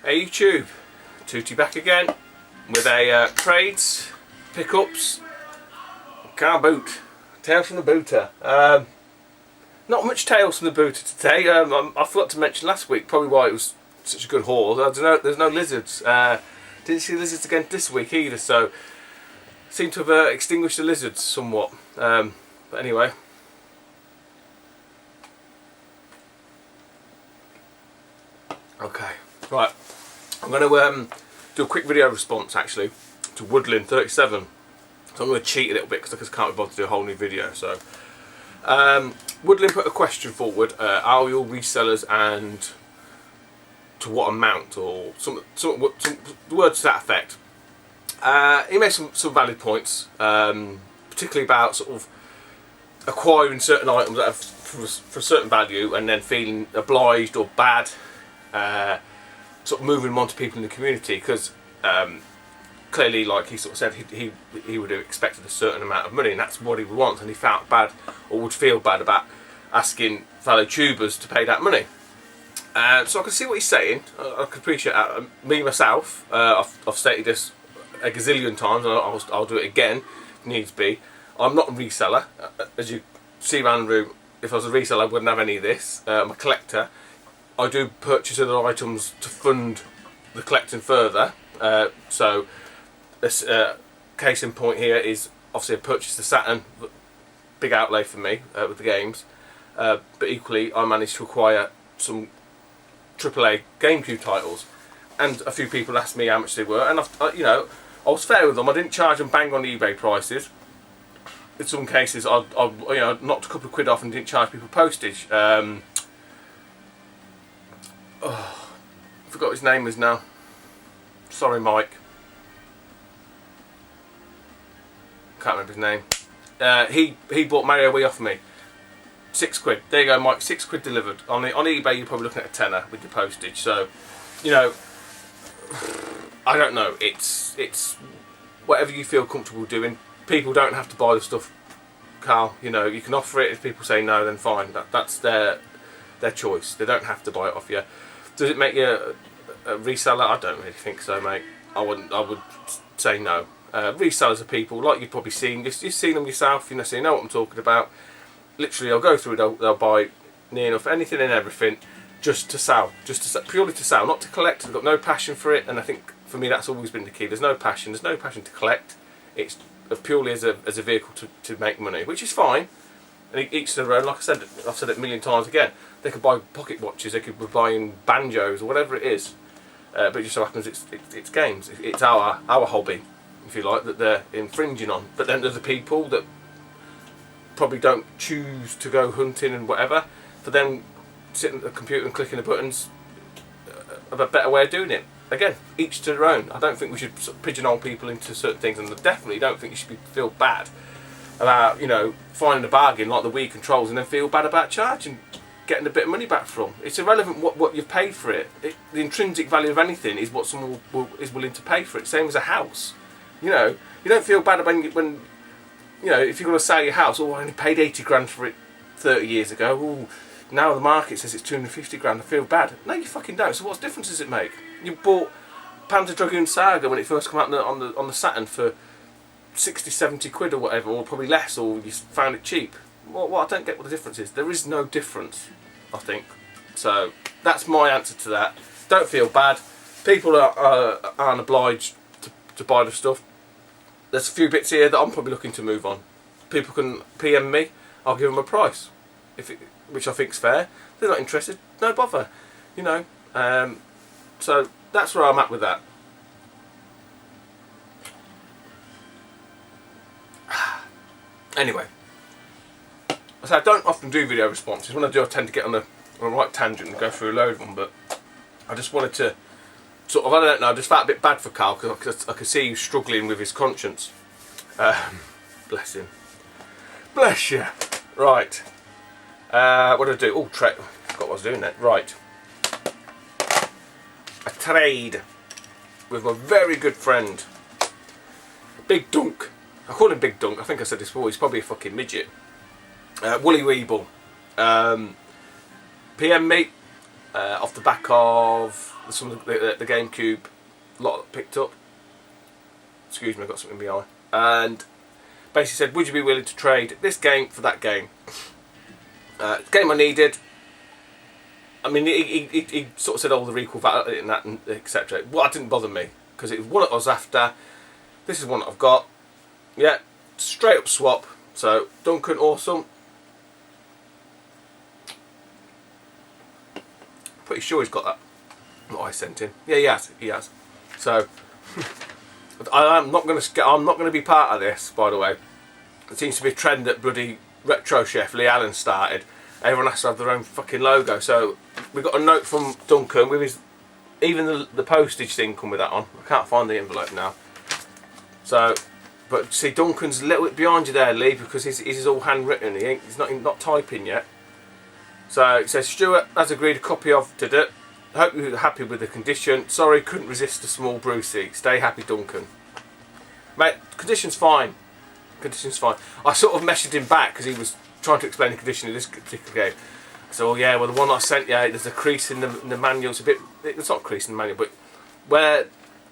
Hey YouTube, Tootie back again with a trades, pickups, car boot, tales from the booter. Not much tales from the booter today. I forgot to mention last week probably why it was such a good haul. I don't know, there's no lizards. Didn't see lizards again this week either, so seem to have extinguished the lizards somewhat. But anyway. Okay, right. I'm going to do a quick video response actually to Woodland 37. So I'm going to cheat a little bit because I just can't be bothered to do a whole new video. So Woodland put a question forward: are your resellers and to what amount, or some words to that effect. He made some valid points, particularly about sort of acquiring certain items that have for a certain value and then feeling obliged or bad. Sort of moving them on to people in the community, because clearly, like he sort of said, he would have expected a certain amount of money, and that's what he would want, and he felt bad or would feel bad about asking fellow tubers to pay that money. So I can see what he's saying. I can appreciate that. Me myself, I've stated this a gazillion times, and I'll do it again if needs be. I'm not a reseller, as you see around the room. If I was a reseller, I wouldn't have any of this. I'm a collector. I do purchase other items to fund the collecting further. So this case in point here is obviously I purchased the Saturn, big outlay for me with the games, but equally I managed to acquire some AAA GameCube titles, and a few people asked me how much they were, and I was fair with them. I didn't charge them bang on eBay prices. In some cases I knocked a couple of quid off and didn't charge people postage. Oh, I forgot his name is now. Sorry, Mike. Can't remember his name. He bought Mario Wii off me. £6. There you go, Mike. £6 delivered. On eBay, you're probably looking at a tenner with your postage. So, I don't know. It's whatever you feel comfortable doing. People don't have to buy the stuff, Carl. You can offer it. If people say no, then fine. That's their choice. They don't have to buy it off you. Does it make you a reseller? I don't really think so, mate. I would say no. Resellers are people like you've probably seen. You've seen them yourself. So you know what I'm talking about. Literally, I'll go through. They'll buy near enough anything and everything just to sell, purely to sell, not to collect. They've got no passion for it, and I think for me that's always been the key. There's no passion. There's no passion to collect. It's purely as a vehicle to make money, which is fine. And each to their own. Like I said, I've said it a million times again. They could buy pocket watches, they could be buying banjos or whatever it is. But it just so happens it's games. It's our hobby, if you like, that they're infringing on. But then there's the people that probably don't choose to go hunting and whatever. For them, sitting at the computer and clicking the buttons, a better way of doing it. Again, each to their own. I don't think we should sort of pigeonhole people into certain things, and I definitely don't think you should feel bad about finding a bargain like the Wii controls and then feel bad about charging, getting a bit of money back from. It's irrelevant what you've paid for it. The intrinsic value of anything is what someone is willing to pay for it. Same as a house. You don't feel bad about when if you're going to sell your house. Oh, I only paid 80 grand for it 30 years ago. Oh, now the market says it's 250 grand. I feel bad. No, you fucking don't. So what difference does it make? You bought Panzer Dragoon Saga when it first came out on the Saturn for 60, 70 quid or whatever, or probably less, or you found it cheap. Well, I don't get what the difference is. There is no difference, I think. So that's my answer to that. Don't feel bad. People aren't obliged to buy the stuff. There's a few bits here that I'm probably looking to move on. People can PM me. I'll give them a price, which I think's fair. If they're not interested, no bother. So that's where I'm at with that. Anyway, so I don't often do video responses. When I do, I tend to get on a right tangent and go through a load of them. But I just wanted to sort of, I don't know, I just felt a bit bad for Carl because I could see he was struggling with his conscience. Bless him. Bless you. Right. What did I do? Oh, forgot what I was doing there. Right. A trade with my very good friend, Big Dunk. I call him Big Dunk. I think I said this before. He's probably a fucking midget. Woolly Weeble. PM me. off the back of some of the GameCube lot that picked up. Excuse me, I got something in my eye. And basically said, would you be willing to trade this game for that game? Game I needed. I mean, he sort of said all the equal value and that, and etc. Well, that didn't bother me because it was one that I was after. This is one that I've got. Yeah, straight up swap. So Duncan, awesome. Pretty sure he's got that. What I sent him. Yeah, he has. He has. So I'm not going to be part of this. By the way, it seems to be a trend that bloody retro chef Lee Allen started. Everyone has to have their own fucking logo. So we got a note from Duncan with his, even the postage thing come with that on. I can't find the envelope now. So, but see, Duncan's a little bit behind you there, Lee, because his is all handwritten. He's not typing yet. So it says, Stuart has agreed a copy of it. Hope you're happy with the condition. Sorry, couldn't resist a small Brucey. Stay happy, Duncan. Mate, condition's fine. Condition's fine. I sort of messaged him back because he was trying to explain the condition of this particular game. So, oh yeah, well the one I sent you, there's a crease in the manual. It's a bit, it's not a crease in the manual, but where,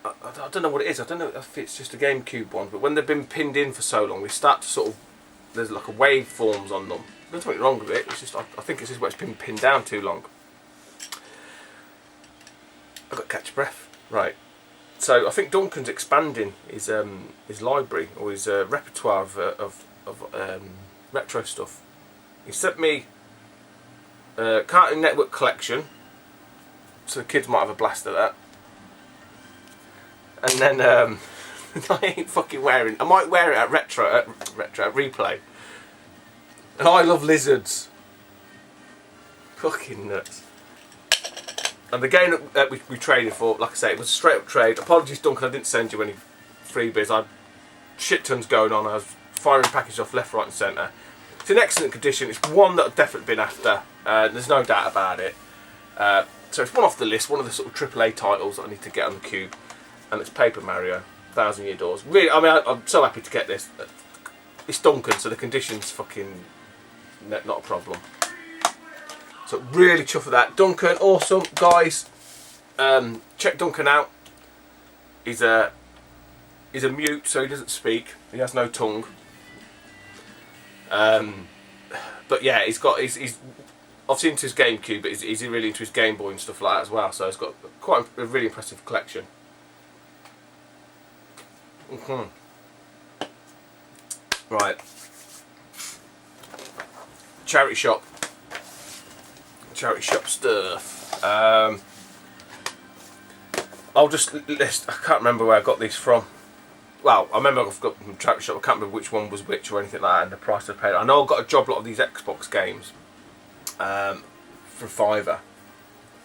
I don't know what it is. I don't know if it's just a GameCube one, but when they've been pinned in for so long, they start to sort of, there's like a waveforms on them. There's nothing wrong with it. It's just, I think it's just where it's been pinned down too long. I've got to catch breath. Right. So I think Duncan's expanding his library or his repertoire of retro stuff. He sent me Cartoon Network collection, so the kids might have a blast at that. And then I ain't fucking wearing. I might wear it at retro replay. And I love lizards. Fucking nuts. And the game that we traded for, like I say, it was a straight up trade. Apologies, Duncan, I didn't send you any freebies. I had shit tons going on. I was firing packages off left, right, and centre. It's in excellent condition. It's one that I've definitely been after. There's no doubt about it. So it's one off the list, one of the sort of AAA titles that I need to get on the cube. And it's Paper Mario, 1,000 Year Doors. Really, I mean, I'm so happy to get this. It's Duncan, so the condition's fucking not a problem. So really chuffed with that. Duncan, awesome, guys. Check Duncan out. He's a mute, so he doesn't speak. He has no tongue. But yeah, he's I've seen his GameCube, but he's really into his Game Boy and stuff like that as well. So he's got quite a really impressive collection. Right. Charity shop stuff. I'll just list. I can't remember where I got these from. Well, I remember I've got from charity shop. I can't remember which one was which or anything like that, and the price I paid. I know I've got a job lot of these Xbox games for £5,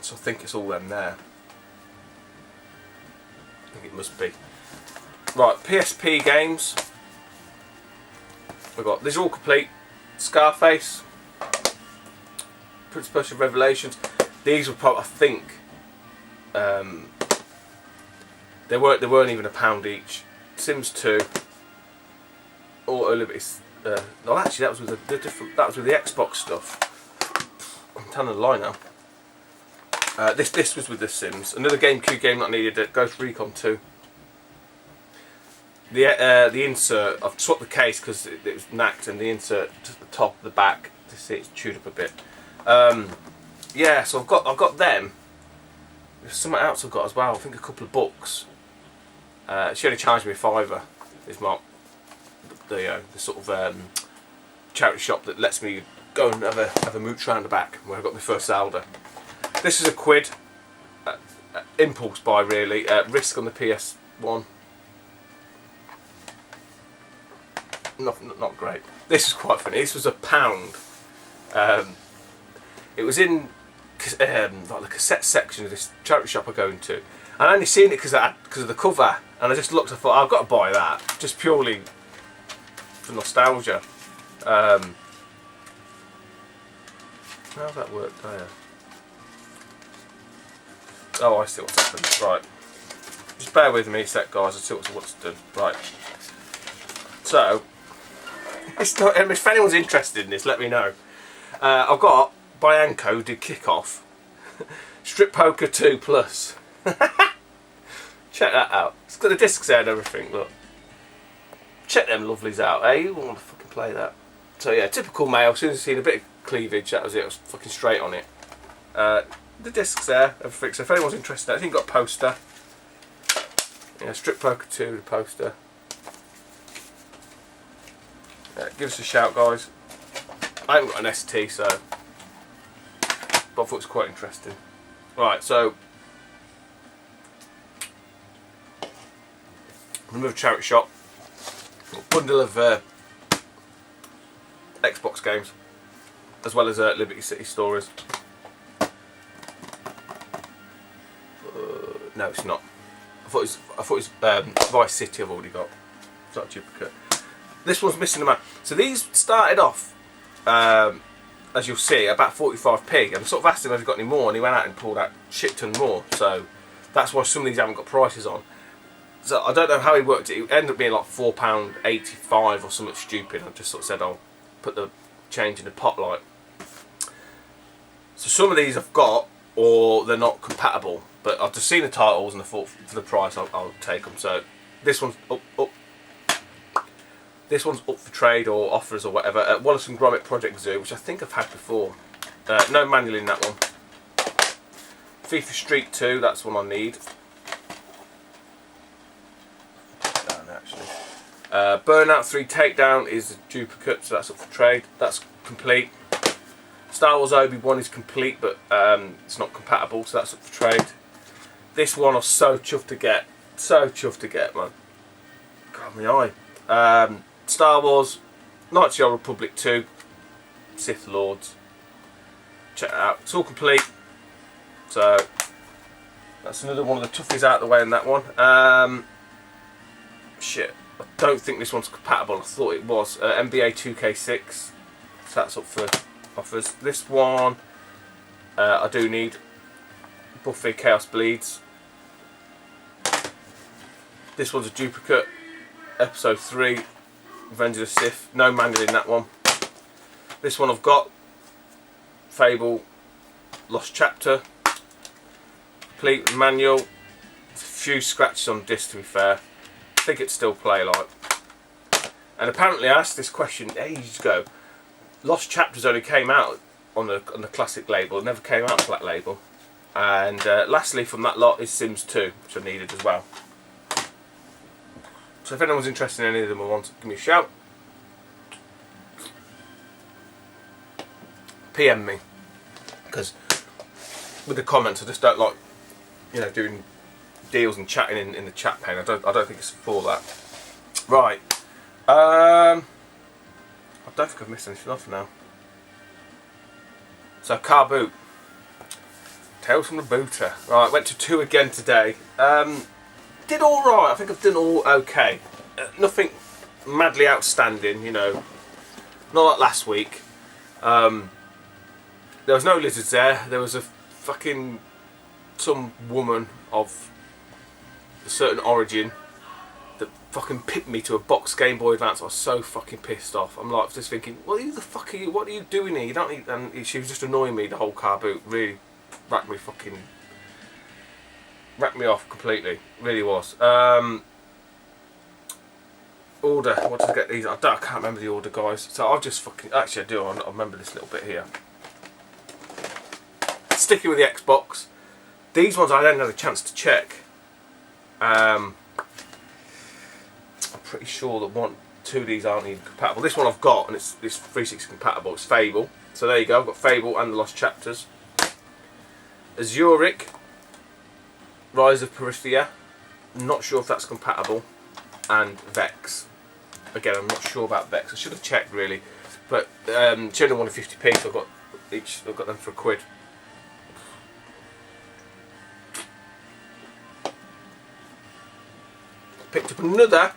so I think it's all them there. I think it must be. Right, PSP games. We've got these are all complete. Scarface. Prince Persia Revelations. These were probably, I think, they weren't even £1 each. Sims 2. Auto Liberty. No, actually, that was with the different. That was with the Xbox stuff. I'm telling a lie now. This was with the Sims. Another GameCube game that I needed. Ghost Recon 2. The insert. I've swapped the case because it was knacked, and the insert to the top, the back. To see it's chewed up a bit. Yeah, so I've got them. There's something else I've got as well. I think a couple of books. She only charged me £5. Is my the sort of charity shop that lets me go and have a mooch round the back where I got my first Zelda. This is £1. Impulse buy really. Risk on the PS1. Not great. This is quite funny. This was £1. It was in like the cassette section of this charity shop I go into. I only seen it because of the cover, and I just looked. I thought I've got to buy that just purely for nostalgia. How's that worked there? Oh, I see what's happened. Right, just bear with me a sec, guys. I see what's done. Right. So, it's not. If anyone's interested in this, let me know. I've got Bianco did Kick Off. Strip Poker 2 Plus. Check that out. It's got the discs there and everything, look. Check them lovelies out, eh? You want to fucking play that. So yeah, typical male. As soon as I seen a bit of cleavage, that was it. I was fucking straight on it. The discs there, everything. So if anyone's interested, I think got a poster. Yeah, Strip Poker 2, the poster. Yeah, give us a shout, guys. I haven't got an ST, so, but I thought it was quite interesting. Right, so remove charity shop. Bundle of Xbox games, as well as Liberty City Stories. No, it's not. I thought it was Vice City. I've already got. It's not a duplicate. This one's missing a man. So these started off, as you'll see, about 45p. And I sort of asked him if he's got any more, and he went out and pulled out shit ton more. So that's why some of these haven't got prices on. So I don't know how he worked it. It ended up being like £4.85 or something stupid. I just sort of said I'll put the change in the pot like. So some of these I've got, or they're not compatible. But I've just seen the titles and I thought for the price I'll take them. So this one's up. This one's up for trade or offers or whatever. At Wallace and Gromit Project Zoo, which I think I've had before. No manual in that one. FIFA Street 2, that's one I need. Burnout 3 Takedown is a duplicate, so that's up for trade. That's complete. Star Wars Obi-Wan is complete, but it's not compatible, so that's up for trade. This one I was so chuffed to get. So chuffed to get, man. God, my eye. Star Wars, Knights of the Old Republic 2, Sith Lords. Check it out. It's all complete. So, that's another one of the toughies out of the way in that one. Shit. I don't think this one's compatible. I thought it was. NBA 2K6. So that's up for offers. This one I do need. Buffy Chaos Bleeds. This one's a duplicate. Episode 3. Revenge of the Sith. No manual in that one. This one I've got. Fable. Lost Chapter. Complete manual. A few scratches on disc to be fair. I think it's still play like. And apparently I asked this question ages ago. Lost Chapters only came out on the classic label. It never came out on Black Label. And lastly from that lot is Sims 2, which I needed as well. So if anyone's interested in any of them or wants, give me a shout. PM me, because with the comments I just don't like, you know, doing deals and chatting in the chat pane. I don't think it's for that. Right. I don't think I've missed anything off now. So car boot. Tales from the Booter. Right, went to 2 again today. Did all right. I think I've done all okay. Nothing madly outstanding, you know. Not like last week. There was no lizards there. There was a fucking some woman of a certain origin that fucking picked me to a box Game Boy Advance. I was so fucking pissed off. I'm like just thinking, well, who the fuck are you? What are you doing here? You don't need. And she was just annoying me. The whole car boot really racked me off completely. Really was. Order. What did I get these? I can't remember the order, guys. So I'll just fucking. Actually, I do. I remember this little bit here. Sticking with the Xbox. These ones I hadn't had a chance to check. I'm pretty sure that 2 of these aren't even compatible. This one I've got, and it's 360 compatible. It's Fable. So there you go. I've got Fable and the Lost Chapters. Azuric. Rise of Perithia. Not sure if that's compatible. And Vex. Again, I'm not sure about Vex. I should have checked really, but she only wanted 50p, so I've got them for £1. Picked up another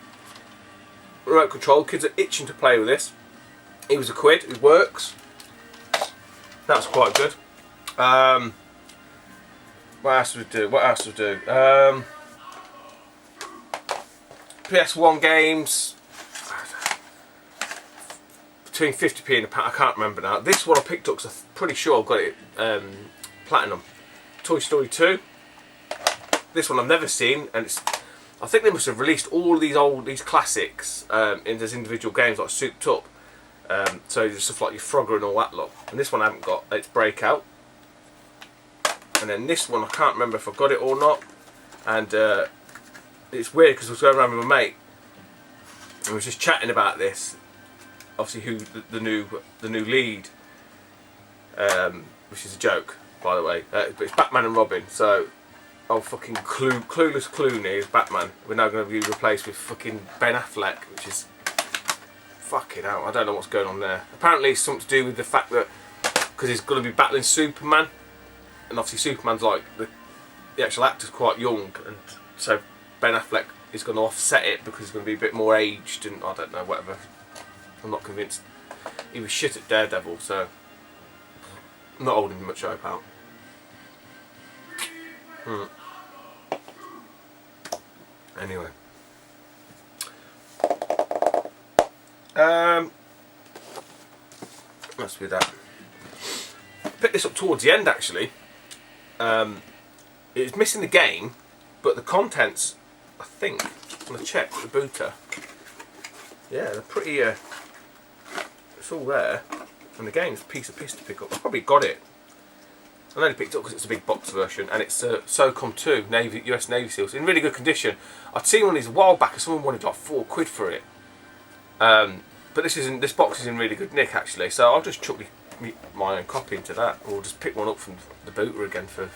remote control. Kids are itching to play with this. It was £1. It works. That's quite good. What else do we do? PS1 games between 50p and I can't remember now. This one I picked up because I'm pretty sure I've got it platinum. Toy Story 2. This one I've never seen, and I think they must have released all of these classics in as individual games, like souped up. So there's stuff like your Frogger and all that lot. And this one I haven't got. It's Breakout. And then this one I can't remember if I got it or not. And it's weird because I was going around with my mate and we was just chatting about this. Obviously, who the new lead, which is a joke, by the way. But it's Batman and Robin. So, fucking clueless Clooney is Batman. We're now going to be replaced with fucking Ben Affleck, which is fucking hell. I don't know what's going on there. Apparently, it's something to do with the fact that because he's going to be battling Superman, and obviously Superman's like the actual actor's quite young, and so Ben Affleck is going to offset it because he's going to be a bit more aged, and I don't know, whatever. I'm not convinced. He was shit at Daredevil, so I'm not holding much hope out. Anyway. Let's do that. Picked this up towards the end actually. It's missing the game, but the contents, I think, I'm going to check the booter. Yeah, they're pretty, it's all there. And the game's a piece of piss to pick up. I probably got it. I only picked it up because it's a big box version, and it's SOCOM 2, US Navy SEALs, in really good condition. I'd seen one of these a while back and someone wanted like £4 for it. But this box is in really good nick actually, so I'll just chuck my own copy into that, or just pick one up from the booter again for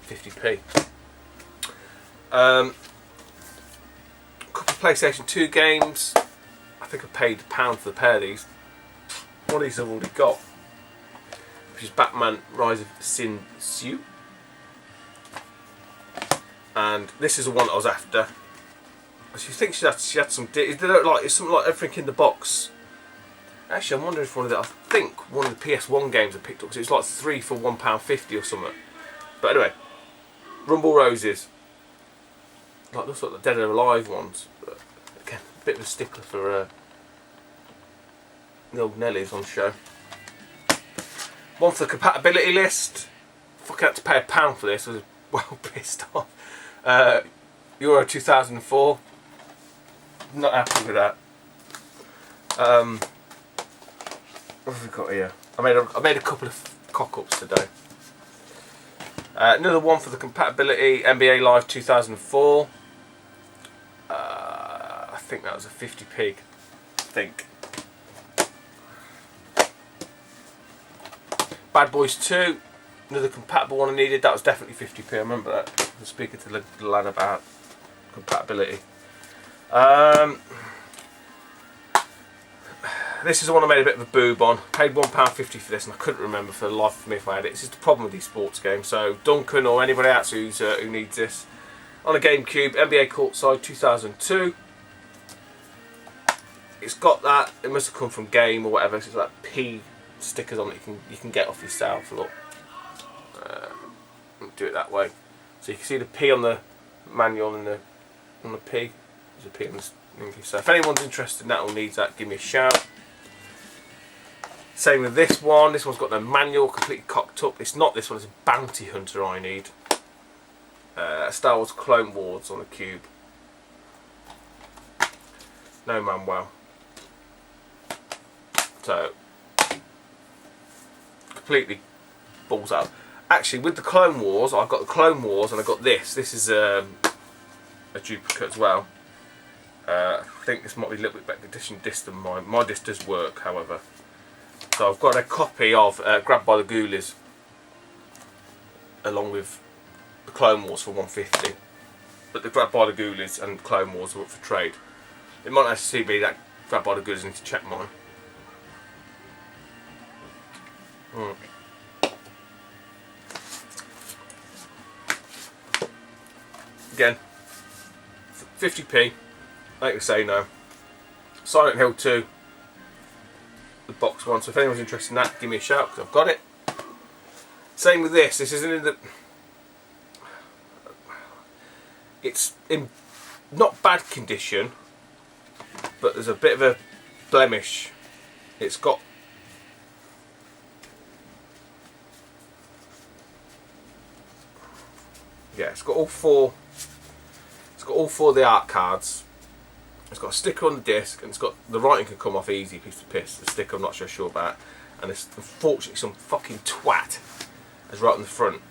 50p. A couple of PlayStation 2 games. I think I paid £1 for the pair of these. One of these I've already got, which is Batman Rise of Sin Tzu. And this is the one I was after. She thinks she had some. It's something like everything in the box. Actually, I'm wondering if one of the PS1 games I picked up, because it was like 3 for £1.50 or something. But anyway, Rumble Roses. Like those sort of Dead or Alive ones. But again, a bit of a stickler for the old Nellies on show. One for the compatibility list. Fucking had to pay £1 for this. I was well pissed off. Euro 2004. Not happy with that. What have we got here? I made a couple of cock-ups today. Another one for the compatibility, NBA Live 2004. I think that was a 50p. I think. Bad Boys 2. Another compatible one I needed. That was definitely 50p. I remember that. I was speaking to the lad about compatibility. This is the one I made a bit of a boob on. Paid £1.50 for this, and I couldn't remember for the life of me if I had it. This is the problem with these sports games. So Duncan or anybody else who needs this, on a GameCube, NBA Courtside 2002. It's got that. It must have come from Game or whatever. It's like P stickers on it. You can get off yourself. Look, do it that way. So you can see the P on the manual and on the P. There's a P on the English. So if anyone's interested in that or needs that, give me a shout. Same with this one. This one's got no manual, completely cocked up. It's not this one, it's a Bounty Hunter I need. Star Wars Clone Wars on the cube. No manual. So, completely balls out. Actually, with the Clone Wars, I've got the Clone Wars and I've got this. This is a duplicate as well. I think this might be a little bit better condition disc than mine. My disc does work, however. So I've got a copy of Grabbed by the Ghoulies along with the Clone Wars for £1.50. But the Grabbed by the Ghoulies and Clone Wars are up for trade. It might actually be that Grabbed by the Ghoulies. I need to check mine. Again, 50p. Like I say, no. Silent Hill 2, the box one. So if anyone's interested in that, give me a shout because I've got it. Same with this. This isn't in the. It's in not bad condition, but there's a bit of a blemish. It's got. yeah, it's got all four. It's got all four of the art cards. It's got a sticker on the disc, and it's got the writing can come off easy. Piece of piss. The sticker I'm not so sure about, and it's unfortunately some fucking twat has right on the front.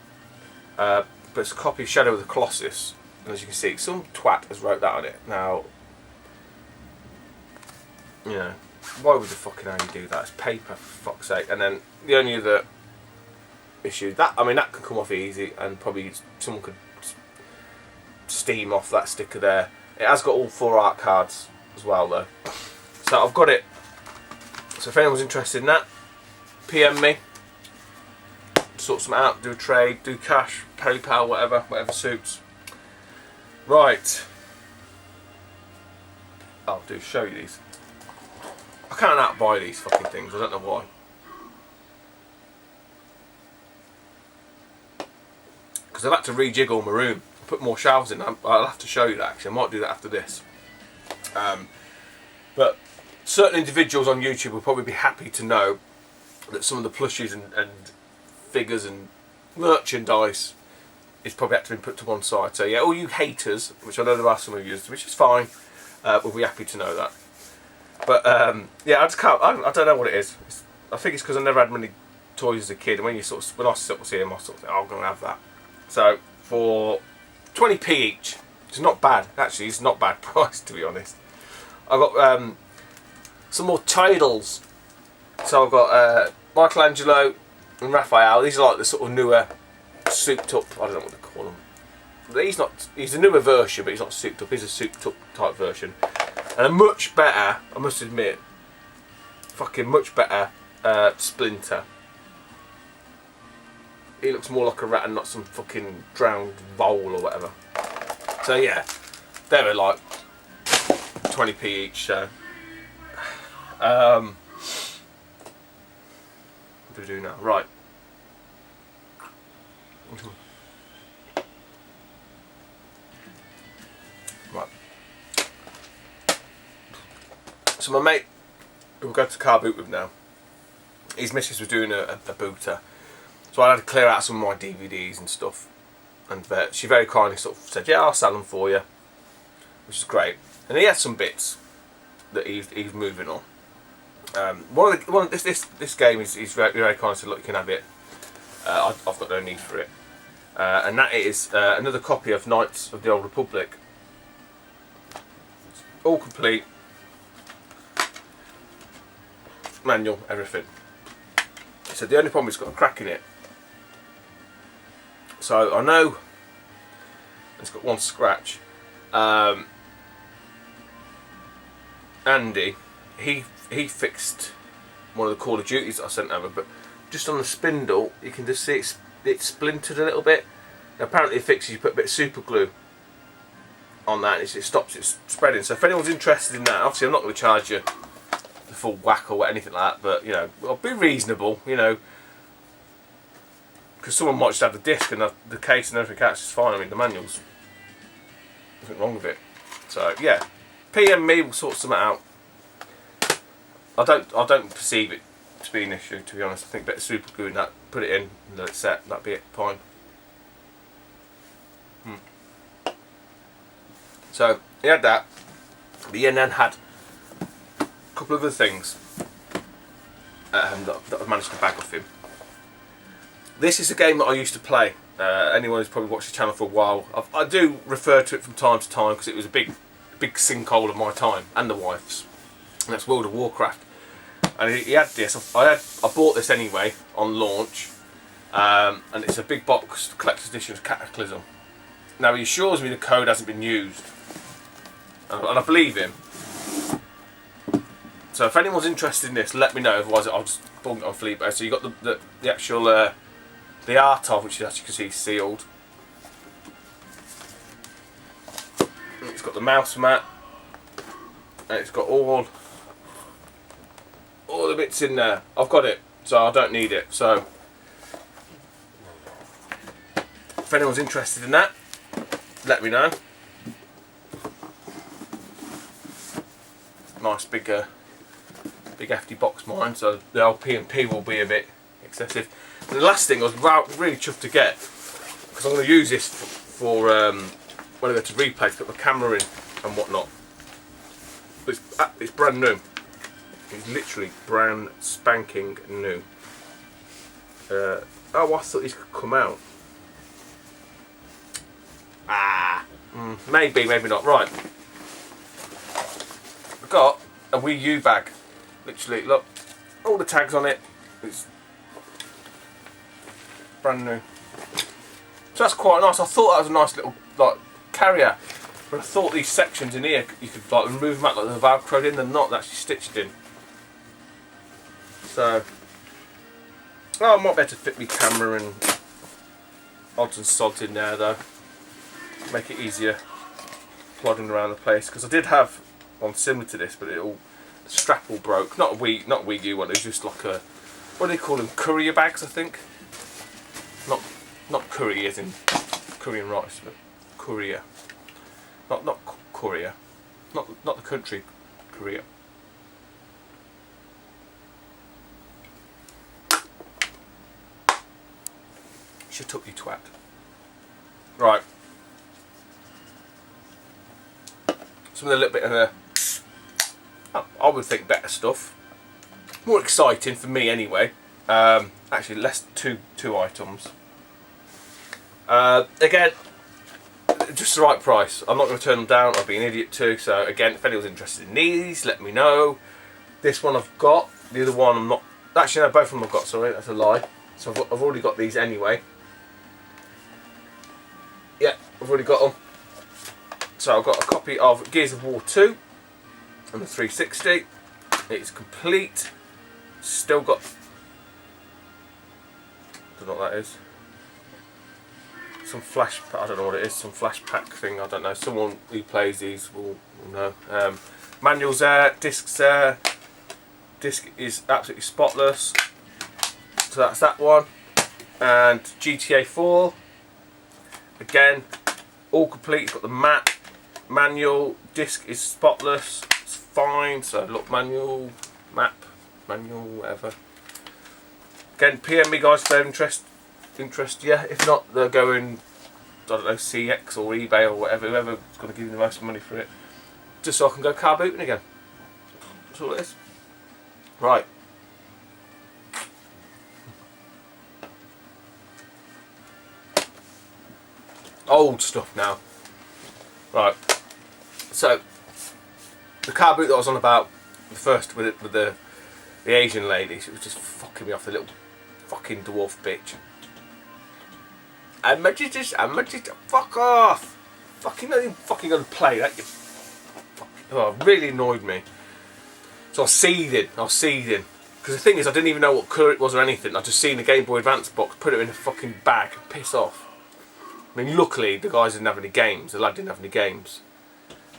But it's a copy of Shadow of the Colossus, and as you can see, some twat has wrote that on it. Now, you know, why would the fucking hell you do that? It's paper, for fuck's sake. And then the only other issue that that can come off easy, and probably someone could steam off that sticker there. It has got all four art cards as well though, so I've got it. So if anyone's interested in that, PM me, sort some out, do a trade, do cash, PayPal, whatever suits. Right, I'll show you these. I can't outbuy these fucking things, I don't know why. Because I've had to rejiggle my room, put more shelves in. I'll have to show you that actually. I might do that after this. But certain individuals on YouTube will probably be happy to know that some of the plushies and figures and merchandise is probably had to be put to one side. So yeah, all you haters, which I know there are some of you, which is fine, will be happy to know that. But yeah, I just can't. I don't know what it is. I think it's because I never had many toys as a kid. And when I sort of see them, I sort of think, oh, I'm gonna have that. So for 20p each, it's not bad. Actually, it's not bad price, to be honest. I've got some more titles. So I've got Michelangelo and Raphael. These are like the sort of newer, souped up. I don't know what they call them. He's a newer version, but he's not souped up. He's a souped up type version, and a much better, I must admit, fucking much better Splinter. He looks more like a rat and not some fucking drowned vole or whatever. So yeah, they were like 20p each. So what do we do now? Right. Right. So my mate, who we'll go to car boot with now, his missus was doing a booter. So I had to clear out some of my DVDs and stuff, and she very kindly sort of said, "Yeah, I'll sell them for you," which is great. And he had some bits that he's moving on. This game is very, very kind. So look, you can have it. I've got no need for it, and that is another copy of Knights of the Old Republic. It's all complete, manual, everything. So the only problem is it's got a crack in it. So I know it's got one scratch. Andy, he fixed one of the Call of Duties that I sent over, but just on the spindle you can just see it's splintered a little bit. Now, apparently it fixes, you put a bit of super glue on that and it stops it spreading. So if anyone's interested in that, obviously I'm not going to charge you the full whack or anything like that, but you know, I'll be reasonable, you know, because someone might just have the disc and the case and everything else is fine. I mean, the manual's nothing wrong with it. So yeah, PM me, we'll sort something out. I don't perceive it to be an issue, to be honest. I think a bit of super glue and that, put it in and let it set, that'd be it, fine. So he had that, but he then had a couple of other things that I've managed to bag off him. This is a game that I used to play. Anyone who's probably watched the channel for a while, I do refer to it from time to time because it was a big sinkhole of my time and the wife's. And that's World of Warcraft. And he had this. I bought this anyway on launch, and it's a big box collector's edition of Cataclysm. Now he assures me the code hasn't been used, and I believe him. So if anyone's interested in this, let me know. Otherwise, I'll just bung it on Fleetbase. So you got the actual the art of, which as you can see is sealed. It's got the mouse mat, and it's got all the bits in there. I've got it, so I don't need it. So if anyone's interested in that, let me know. Nice big hefty box mine, so the old P&P will be a bit excessive. And the last thing I was really chuffed to get, because I'm going to use this for when I go to replay to put my camera in and whatnot. It's brand new. It's literally brand spanking new. Oh, I thought these could come out. Maybe not. Right. I've got a Wii U bag. Literally, look, all the tags on it. It's brand new. So that's quite nice. I thought that was a nice little like carrier, but I thought these sections in here you could like remove them out like the Velcroed in. They're not. They're actually stitched in. So, I might be able to fit my camera and odds and sods in there though. Make it easier plodding around the place, because I did have one similar to this, but the strap all broke. Not a Wii U one. It was just like a, what do they call them? Courier bags, I think. Not curry as in curry and rice, but courier. Not courier. Not the country Korea. Shut up, you twat. Right. Some of the little bit of the, I would think better stuff. More exciting for me anyway. Actually, less two items. Again, just the right price. I'm not going to turn them down. I'd be an idiot too. So again, if anyone's interested in these, let me know. This one I've got. The other one I'm not. Actually, no, both of them I've got. Sorry, that's a lie. So I've already got these anyway. Yeah, I've already got them. So I've got a copy of Gears of War 2 and the 360. It's complete. Still got. I don't know what that is. Some flash. I don't know what it is. Some flash pack thing. I don't know. Someone who plays these will know. Manuals there. Discs there. Disc is absolutely spotless. So that's that one. And GTA 4. Again, all complete. It's got the map, manual, disc is spotless, it's fine. So look, manual, map, manual, whatever. Again, PM me guys if they have interest. Yeah. If not, they're going, I don't know, CX or eBay or whatever. Whoever's going to give you the most money for it, just so I can go car booting again. That's all it is. Right. Old stuff now. Right. So the car boot that I was on about the first with the Asian lady, she was just fucking me off, the little fucking dwarf bitch. I'm just fuck off. Fucking not even fucking gonna play that, you oh, it really annoyed me. So I was seething. Because the thing is, I didn't even know what colour it was or anything. I just seen the Game Boy Advance box, put it in a fucking bag and piss off. I mean, luckily the guys didn't have any games. The lad didn't have any games.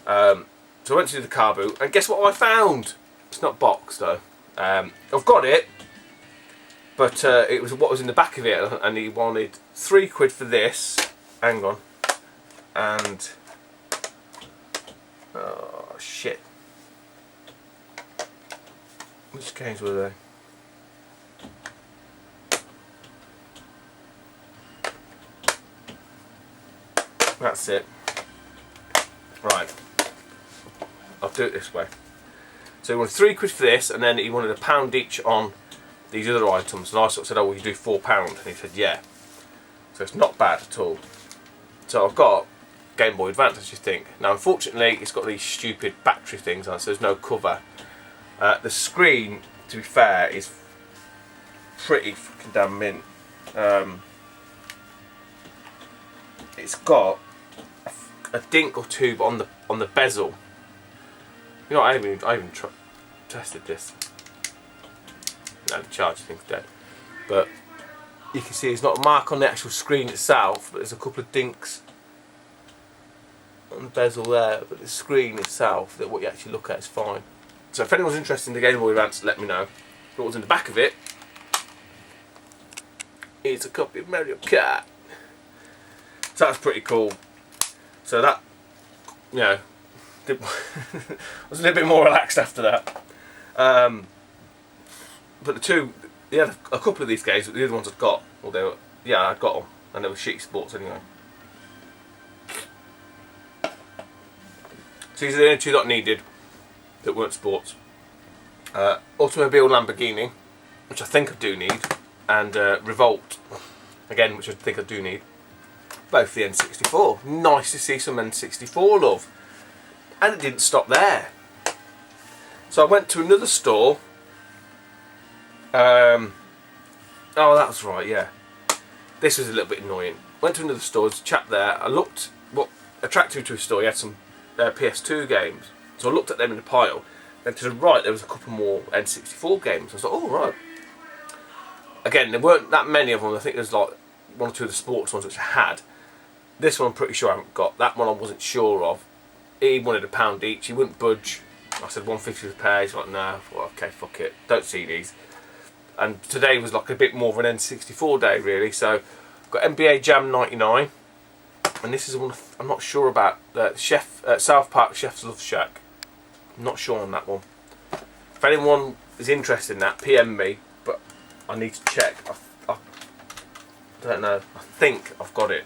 So I went to do the car boot, and guess what I found? It's not boxed though. I've got it, but it was what was in the back of it, and he wanted £3 for this. Hang on, and oh shit, which games were they? That's it. Right. I'll do it this way. So he wanted £3 for this, and then he wanted £1 each on these other items. And I sort of said, oh, well, you do £4. And he said, yeah. So it's not bad at all. So I've got Game Boy Advance, as you think. Now, unfortunately, it's got these stupid battery things on it, so there's no cover. The screen, to be fair, is pretty fucking damn mint. It's got a dink or two on the bezel. You know, I even tested this. No, the charger thing's dead. But you can see it's not a mark on the actual screen itself, but there's a couple of dinks on the bezel there. But the screen itself, that what you actually look at, is fine. So if anyone's interested in the Game Boy Advance, let me know. But what's in the back of it is a copy of Mario Kart. So that's pretty cool. So that, you know, I was a little bit more relaxed after that. But a couple of these games, the other ones I'd got, or they were, yeah, I'd got them, and they were shitty sports anyway. So these are the only two that I needed that weren't sports. Automobile Lamborghini, which I think I do need, and Revolt, again, which I think I do need. Both the N64. Nice to see some N64 love. And it didn't stop there. So I went to another store. Oh, that was right, yeah. This was a little bit annoying. Went to another store, there's a chap there. I looked, what attracted me to his store, he had some PS2 games. So I looked at them in a pile. Then to the right, there was a couple more N64 games. I was like, oh, right. Again, there weren't that many of them. I think there's like one or two of the sports ones which I had. This one I'm pretty sure I haven't got. That one I wasn't sure of. He wanted £1 each. He wouldn't budge. I said 150 a pair. He's like, no. Well, okay, fuck it. Don't see these. And today was like a bit more of an N64 day, really. So I've got NBA Jam 99. And this is one I'm not sure about. South Park Chef's Love Shack. I'm not sure on that one. If anyone is interested in that, PM me. But I need to check. I don't know. I think I've got it.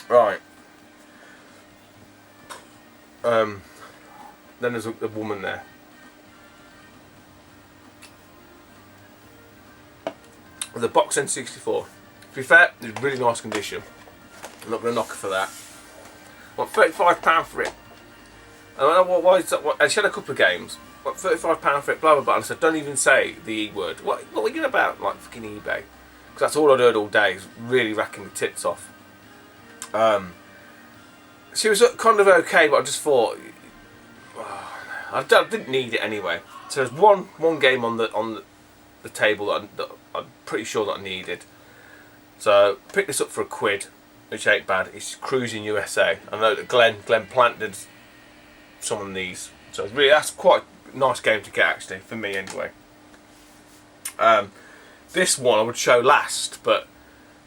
Right. Then there's a woman there. The box N64. To be fair, it's really nice condition. I'm not going to knock her for that. I want £35 for it. And I went, why is that? And she had a couple of games. I want £35 for it, blah blah blah. And I said, don't even say the E word. What are you about? Like fucking eBay. Because that's all I'd heard all day. Is really racking the tits off. She was kind of okay, but I just thought I didn't need it anyway. So there's one game on the table that I'm pretty sure that I needed. So picked this up for £1, which ain't bad. It's Cruising USA. I know that Glenn planted some of these, so it's really, that's quite a nice game to get actually for me anyway. This one I would show last, but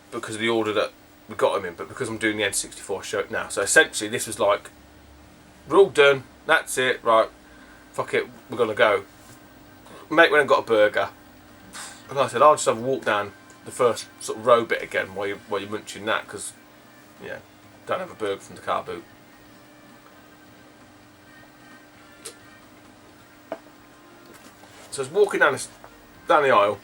because of the order that we got them in, but because I'm doing the N64, I show it now. So essentially, this was like, we're all done. That's it, right? Fuck it, we're gonna go. Mate went and got a burger, and I said, I'll just have a walk down the first sort of row bit again while you're munching that, because yeah, don't have a burger from the car boot. So I was walking down the aisle,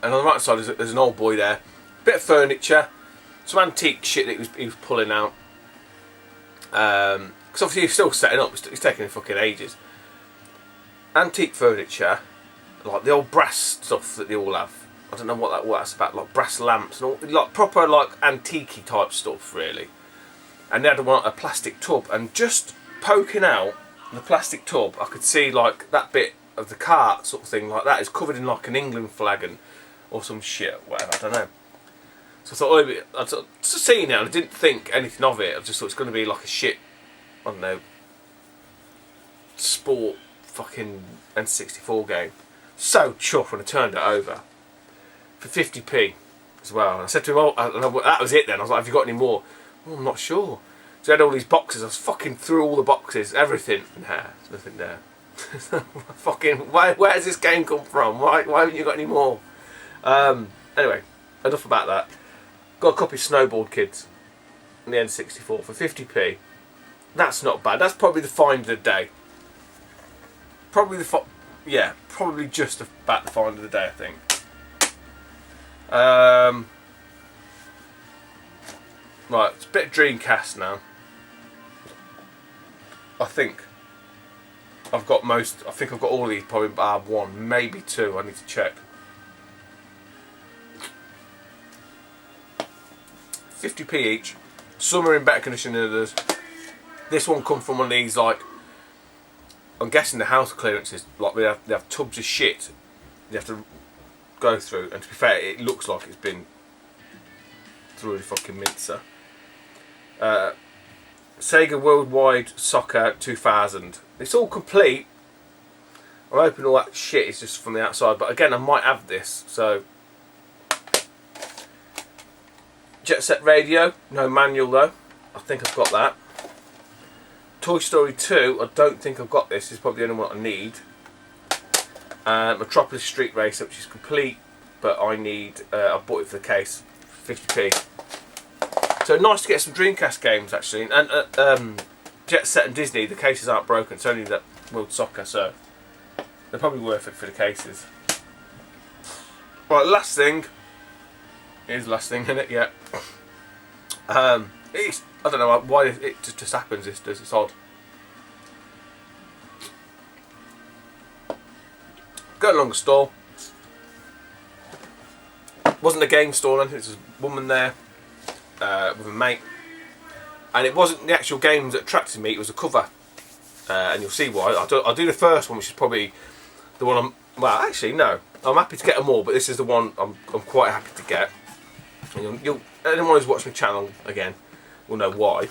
and on the right side there's an old boy there, bit of furniture, some antique shit that he was pulling out. Because obviously he's still setting up, he's taking fucking ages. Antique furniture, like the old brass stuff that they all have. I don't know what that's about, like brass lamps and all, like proper like antique-y type stuff really. And they had a plastic tub, and just poking out the plastic tub, I could see like that bit of the cart sort of thing like that is covered in like an England flag or some shit, whatever, I don't know. So I thought, I just seen it and I didn't think anything of it. I just thought it's going to be like a shit, I don't know, sport fucking N64 game. So chuffed when I turned it over for 50p as well. And I said to him, oh, that was it then. I was like, have you got any more? Oh, I'm not sure. So he had all these boxes. I was fucking through all the boxes, everything in there. There's nothing there. Fucking, where has this game come from? Why haven't you got any more? Anyway, enough about that. Got a copy of Snowboard Kids on the N64 for 50p. That's not bad. That's probably the find of the day. Probably probably just about the find of the day, I think. Right, it's a bit of Dreamcast now. I think I've got all of these, probably bar one, maybe two. I need to check. 50p each. Some are in better condition than others. This one comes from one of these, like, I'm guessing the house clearances, like they have tubs of shit you have to go through, and to be fair, it looks like it's been through a fucking mincer. Sega Worldwide Soccer 2000. It's all complete. I'm hoping all that shit is just from the outside, but again, I might have this, so. Jet Set Radio, no manual though. I think I've got that. Toy Story 2, I don't think I've got this. It's probably the only one I need. Metropolis Street Racer, which is complete, but I need. I bought it for the case, 50p. So nice to get some Dreamcast games actually, and Jet Set and Disney, the cases aren't broken, it's only that World Soccer, so they're probably worth it for the cases. Right, last thing. Here's the last thing in it, yeah. I don't know why it just happens, it's odd. Going along the store. Wasn't a game store, I think there was a woman there with a mate. And it wasn't the actual games that attracted me, it was the cover. And you'll see why. I'll do the first one, which is probably the one well, actually, no. I'm happy to get them all, but this is the one I'm quite happy to get. And anyone who's watched my channel, again, will know why.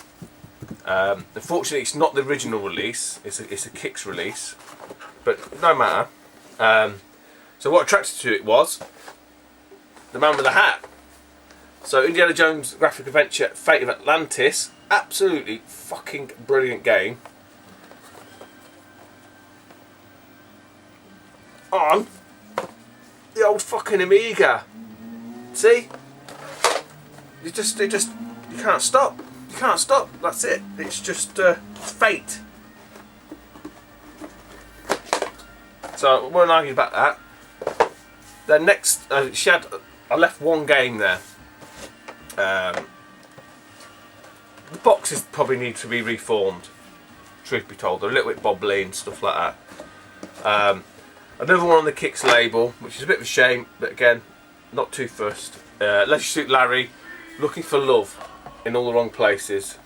Unfortunately, it's not the original release. It's a Kicks release. But no matter. So what attracted to it was the man with the hat. So Indiana Jones Graphic Adventure Fate of Atlantis. Absolutely fucking brilliant game. On the old fucking Amiga. See? You can't stop. You can't stop. That's it. It's just fate. So I won't argue about that. Then next, I left one game there. The boxes probably need to be reformed. Truth be told, they're a little bit bobbly and stuff like that. Another one on the Kicks label, which is a bit of a shame, but again, not too fussed. Leisure Suit Larry, Looking for Love in all the wrong places.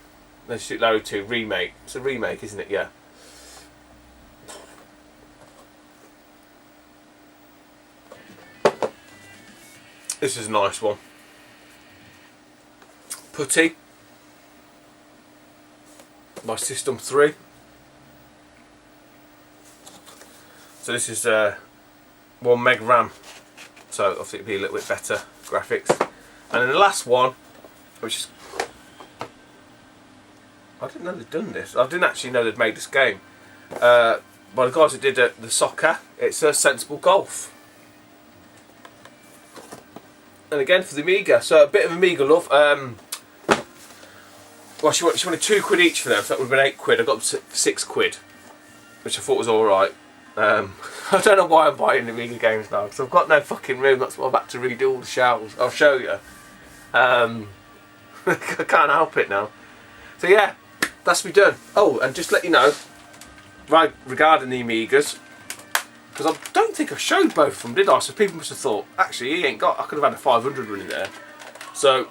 Leisure Suit Larry 2 remake. It's a remake, isn't it? Yeah. This is a nice one. Putty by System 3. So this is 1 meg RAM, so I think it'll be a little bit better graphics. And then the last one, which is, I didn't know they'd done this. I didn't actually know they'd made this game. By the guys who did the soccer, it's a Sensible Golf. And again for the Amiga, so a bit of Amiga love. Well, she wanted £2 each for them, so that would have been £8. I got them for £6, which I thought was alright. I don't know why I'm buying Amiga games now, because I've got no fucking room. That's why I've had to redo all the shelves. I'll show you. I can't help it now. So yeah, that's me done. Oh, and just let you know, right, regarding the Amigas, because I don't think I showed both of them, did I? So people must have thought, actually, he ain't got. I could have had a 500 running there. So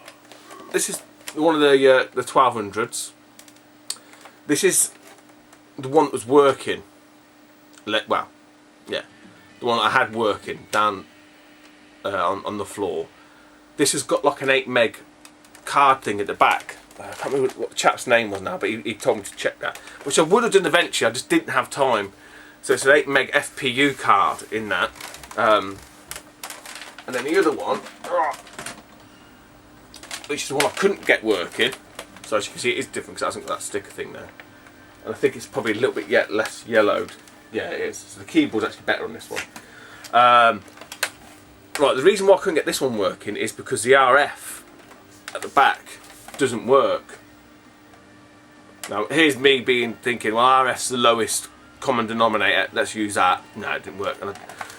this is one of the 1200s. This is the one that was working. Well, yeah, the one I had working down on the floor. This has got like an 8 meg card thing at the back. I can't remember what the chap's name was now, but he told me to check that, which I would have done eventually. I just didn't have time. So it's an 8 meg FPU card in that. And then the other one, which is the one I couldn't get working. So as you can see, it is different because it hasn't got that sticker thing there. And I think it's probably a little bit less yellowed. Yeah, it is. So the keyboard's actually better on this one. Right, the reason why I couldn't get this one working is because the RF at the back doesn't work. Now, here's me thinking, well, RF's the lowest common denominator, let's use that. No, it didn't work.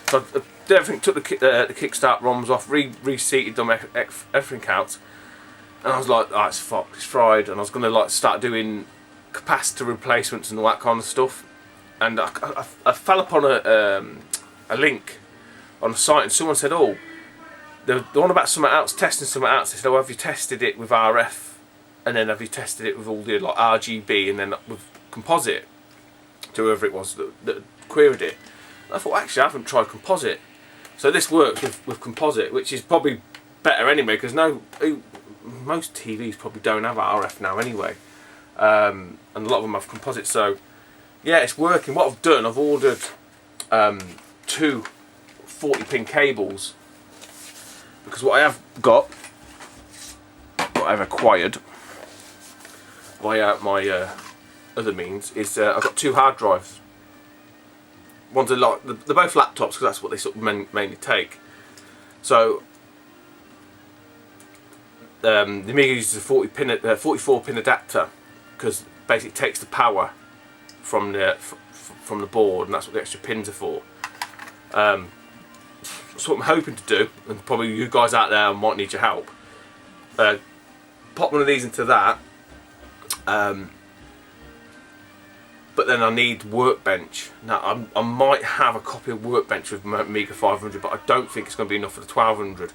So I did everything, took the Kickstart ROMs off, reseated them, everything out. And I was like, oh, it's fucked, it's fried. And I was going to like start doing capacitor replacements and all that kind of stuff. And I fell upon a link on a site, and someone said, oh, the one about something else, testing something else. They said, oh, have you tested it with RF? And then have you tested it with all the like RGB and then with composite? To whoever it was that queried it. And I thought, actually, I haven't tried composite. So this works with composite, which is probably better anyway, because most TVs probably don't have RF now anyway. And a lot of them have composite, so yeah, it's working. What I've done, I've ordered 2 40-pin cables, because what I have got, what I've acquired via my other means, is I've got 2 hard drives. One's they're both laptops, because that's what they sort of mainly take. So the Amiga uses a 44 pin adapter, because basically it takes the power from the board, and that's what the extra pins are for. So what I'm hoping to do, and probably you guys out there might need your help, pop one of these into that, but then I need Workbench. Now I might have a copy of Workbench with my Amiga 500, but I don't think it's going to be enough for the 1200.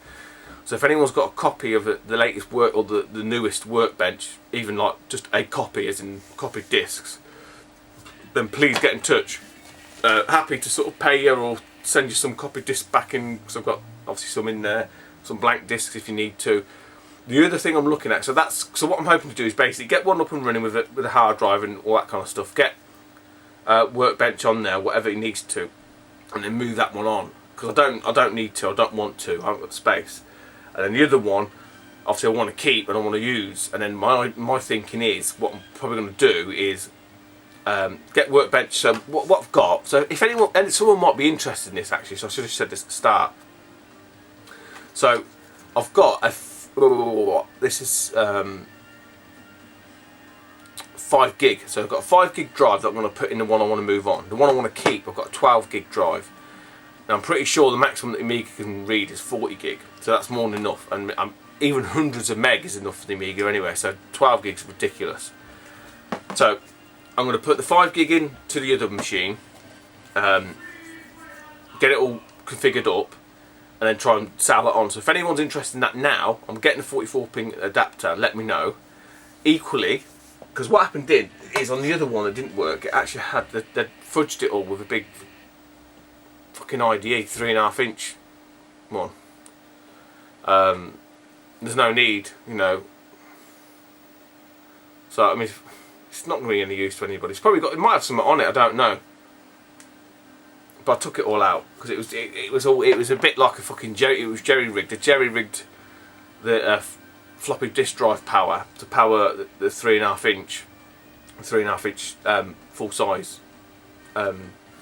So if anyone's got a copy of the latest work, or the newest Workbench, even like just a copy, as in copied discs, then please get in touch. Happy to sort of pay you or send you some copied discs back in, because I've got obviously some in there, some blank discs if you need to. The other thing I'm looking at, so what I'm hoping to do is basically get one up and running with a hard drive and all that kind of stuff. Get Workbench on there, whatever it needs to, and then move that one on, because I don't need to, I don't want to, I haven't got the space. And then the other one, obviously I want to keep and I want to use. And then my thinking is, what I'm probably going to do is get Workbench. So what I've got, so if anyone, and someone might be interested in this actually, so I should have said this at the start. So I've got this is 5 gig. So I've got a 5 gig drive that I'm going to put in the one I want to move on. The one I want to keep, I've got a 12 gig drive. Now I'm pretty sure the maximum that the Amiga can read is 40 gig, so that's more than enough, and even hundreds of meg is enough for the Amiga anyway, so 12 gigs is ridiculous. So I'm going to put the 5 gig in to the other machine, get it all configured up, and then try and sell it on. So if anyone's interested in that now, I'm getting a 44 pin adapter, let me know. Equally, because what happened is on the other one that didn't work, it actually had, they fudged it all with a big fucking IDE 3.5 inch one. There's no need, you know. So I mean, it's not really any use to anybody. It's probably got, it might have something on it, I don't know. But I took it all out because it was a bit like a fucking it was jerry rigged. They jerry rigged the floppy disk drive power to power the 3.5 inch full size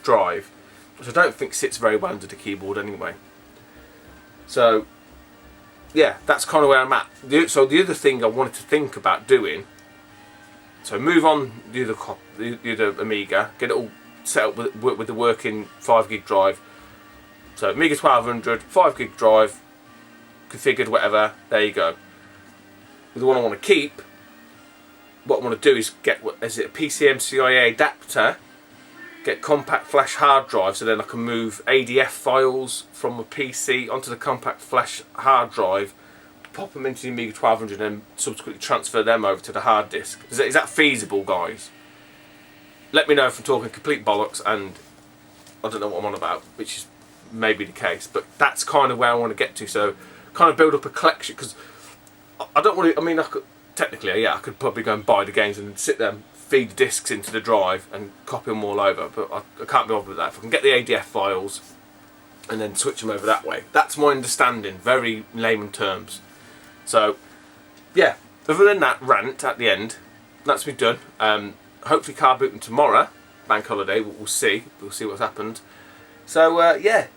drive, which I don't think sits very well under the keyboard anyway. So yeah, that's kind of where I'm at. So the other thing I wanted to think about doing, so move on the other Amiga, get it all set up with the working 5 gig drive. So Amiga 1200, 5 gig drive, configured, whatever, there you go. The one I want to keep, what I want to do is get, is it a PCMCIA adapter, get compact flash hard drive, so then I can move ADF files from a PC onto the compact flash hard drive, pop them into the Amiga 1200 and then subsequently transfer them over to the hard disk. Is that feasible, guys? Let me know if I'm talking complete bollocks and I don't know what I'm on about, which is maybe the case, but that's kind of where I want to get to. So kind of build up a collection, because I don't want to, I mean, I could, technically, yeah, I could probably go and buy the games and sit there and feed the discs into the drive and copy them all over, but I can't be bothered with that. If I can get the ADF files and then switch them over that way, that's my understanding, very layman terms. So yeah, other than that rant at the end, that's me done. Hopefully car booting tomorrow, bank holiday, we'll see what's happened. So yeah,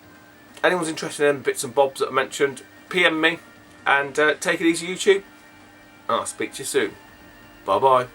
anyone's interested in bits and bobs that I mentioned, PM me, and take it easy YouTube, and I'll speak to you soon. Bye bye.